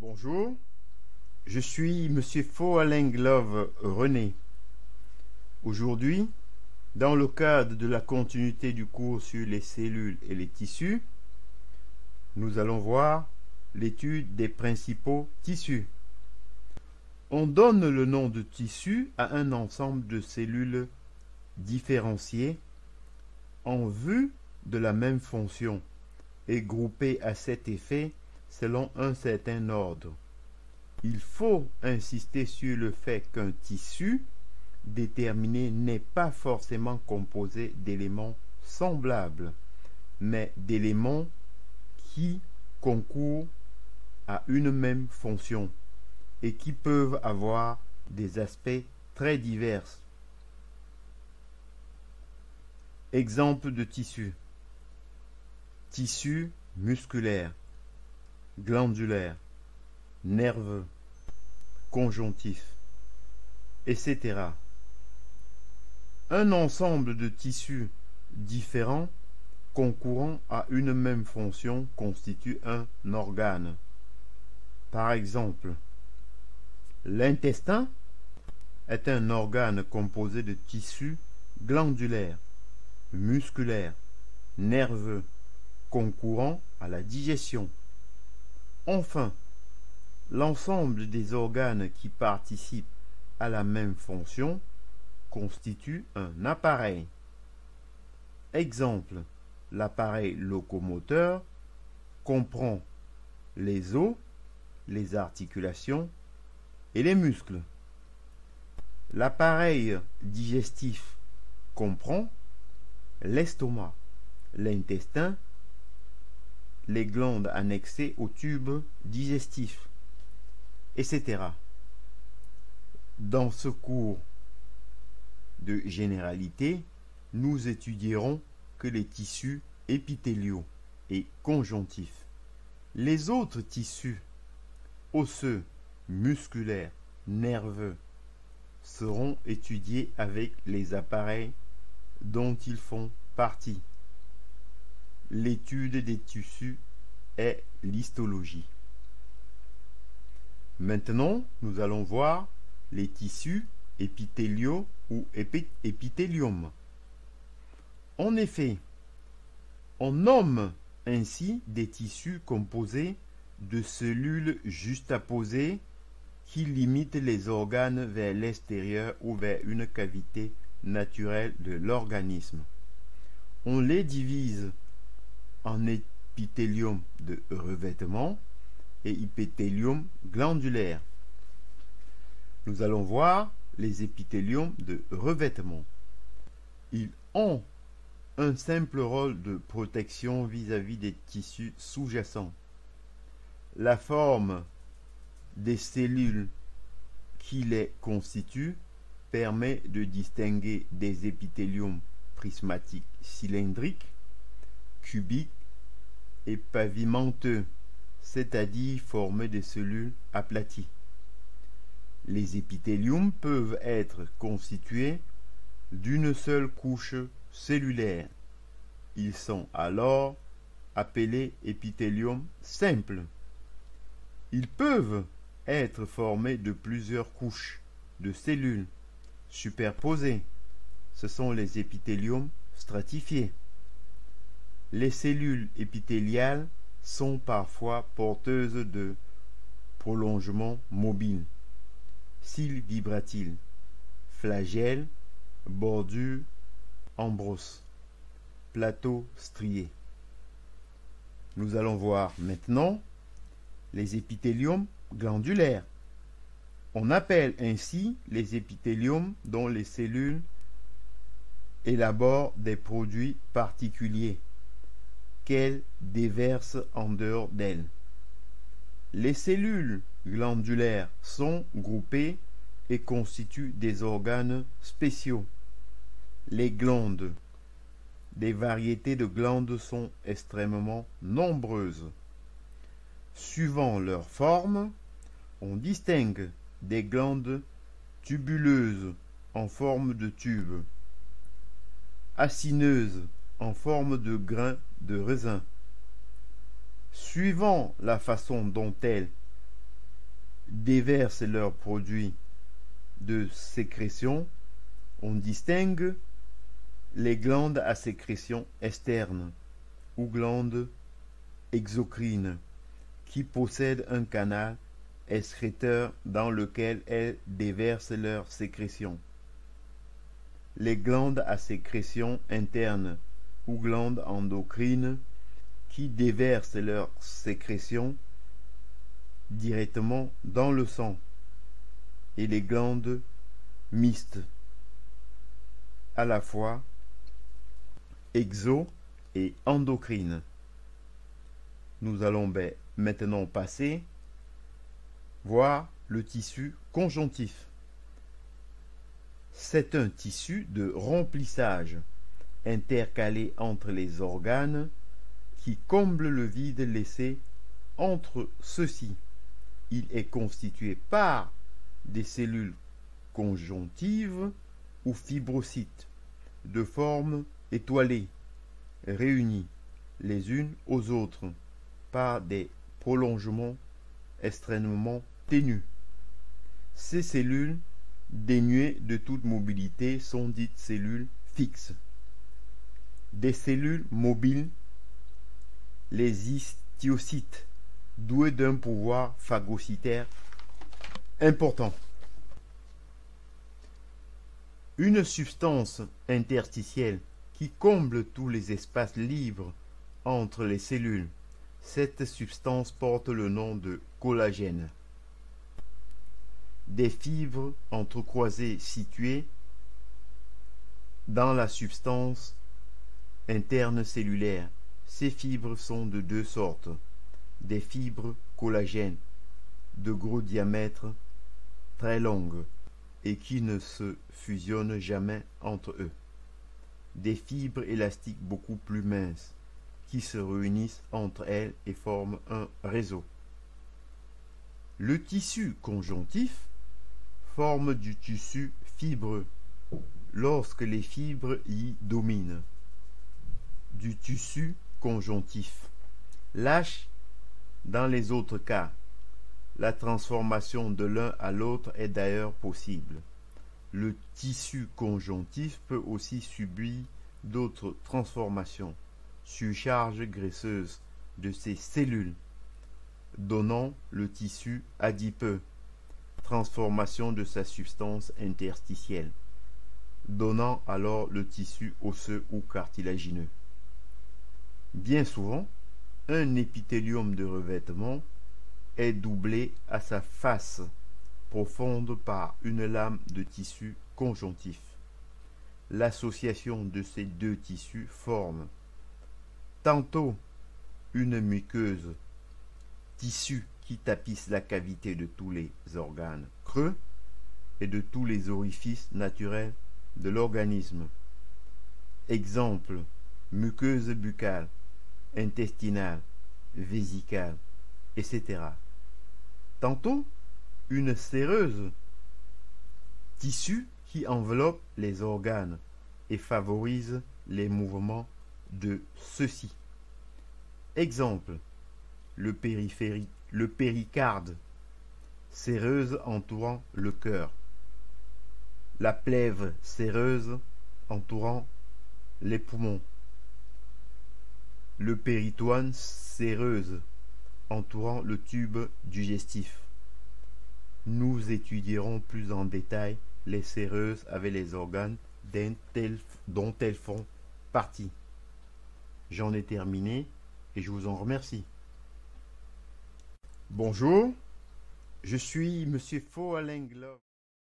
Bonjour, je suis Monsieur Foaleng-Love René. Aujourd'hui, dans le cadre de la continuité du cours sur les cellules et les tissus, nous allons voir l'étude des principaux tissus. On donne le nom de tissu à un ensemble de cellules différenciées en vue de la même fonction et groupées à cet effet selon un certain ordre. Il faut insister sur le fait qu'un tissu déterminé n'est pas forcément composé d'éléments semblables, mais d'éléments qui concourent à une même fonction et qui peuvent avoir des aspects très divers. Exemple de tissu. Tissu musculaire, glandulaire, nerveux, conjonctif, etc. Un ensemble de tissus différents concourant à une même fonction constitue un organe. Par exemple, l'intestin est un organe composé de tissus glandulaires, musculaires, nerveux, concourant à la digestion. Enfin, l'ensemble des organes qui participent à la même fonction constitue un appareil. Exemple, l'appareil locomoteur comprend les os, les articulations et les muscles. L'appareil digestif comprend l'estomac, l'intestin, les glandes annexées au tube digestif, etc. Dans ce cours de généralité, nous étudierons que les tissus épithéliaux et conjonctifs. Les autres tissus osseux, musculaires, nerveux seront étudiés avec les appareils dont ils font partie. L'étude des tissus est l'histologie. Maintenant, nous allons voir les tissus épithéliaux ou épithélium. En effet, on nomme ainsi des tissus composés de cellules juxtaposées qui limitent les organes vers l'extérieur ou vers une cavité naturelle de l'organisme. On les divise en épithélium de revêtement et épithélium glandulaire. Nous allons voir les épithéliums de revêtement. Ils ont un simple rôle de protection vis-à-vis des tissus sous-jacents. La forme des cellules qui les constituent permet de distinguer des épithéliums prismatiques cylindriques, cubiques et pavimenteux, c'est-à-dire formés de cellules aplaties. Les épithéliums peuvent être constitués d'une seule couche cellulaire. Ils sont alors appelés épithéliums simples. Ils peuvent être formés de plusieurs couches de cellules superposées. Ce sont les épithéliums stratifiés. Les cellules épithéliales sont parfois porteuses de prolongements mobiles, cils vibratiles, flagelles, bordures en brosse, plateaux striés. Nous allons voir maintenant les épithéliums glandulaires. On appelle ainsi les épithéliums dont les cellules élaborent des produits particuliers qu'elles déversent en dehors d'elles. Les cellules glandulaires sont groupées et constituent des organes spéciaux. Les glandes. Des variétés de glandes sont extrêmement nombreuses. Suivant leur forme, on distingue des glandes tubuleuses en forme de tube, acineuses en forme de grain de raisin. Suivant la façon dont elles déversent leurs produits de sécrétion, on distingue les glandes à sécrétion externe ou glandes exocrines qui possèdent un canal excréteur dans lequel elles déversent leurs sécrétions. Les glandes à sécrétion interne ou glandes endocrines qui déversent leurs sécrétions directement dans le sang, et les glandes mixtes, à la fois exo et endocrines. Nous allons maintenant passer voir le tissu conjonctif. C'est un tissu de remplissage intercalé entre les organes qui comble le vide laissé entre ceux-ci. Il est constitué par des cellules conjonctives ou fibrocytes de forme étoilée, réunies les unes aux autres par des prolongements extrêmement ténus. Ces cellules dénuées de toute mobilité sont dites cellules fixes. Des cellules mobiles, les histiocytes, doués d'un pouvoir phagocytaire important. Une substance interstitielle qui comble tous les espaces libres entre les cellules. Cette substance porte le nom de collagène. Des fibres entrecroisées situées dans la substance interne cellulaire. Ces fibres sont de deux sortes. Des fibres collagènes de gros diamètre, très longues, et qui ne se fusionnent jamais entre eux. Des fibres élastiques beaucoup plus minces, qui se réunissent entre elles et forment un réseau. Le tissu conjonctif forme du tissu fibreux lorsque les fibres y dominent. Du tissu conjonctif. Lâche dans les autres cas. La transformation de l'un à l'autre est d'ailleurs possible. Le tissu conjonctif peut aussi subir d'autres transformations, surcharge graisseuse de ses cellules, donnant le tissu adipeux, transformation de sa substance interstitielle, donnant alors le tissu osseux ou cartilagineux. Bien souvent, un épithélium de revêtement est doublé à sa face profonde par une lame de tissu conjonctif. L'association de ces deux tissus forme tantôt une muqueuse, tissu qui tapisse la cavité de tous les organes creux et de tous les orifices naturels de l'organisme. Exemple, muqueuse buccale, intestinale, vésicale, etc. Tantôt une séreuse, tissu qui enveloppe les organes et favorise les mouvements de ceux-ci. Exemple, le péricarde, séreuse entourant le cœur. La plèvre séreuse entourant les poumons. Le péritoine séreuse entourant le tube digestif. Nous étudierons plus en détail les séreuses avec les organes dont elles font partie. J'en ai terminé et je vous en remercie. Bonjour, je suis Monsieur Faux Alain Glove.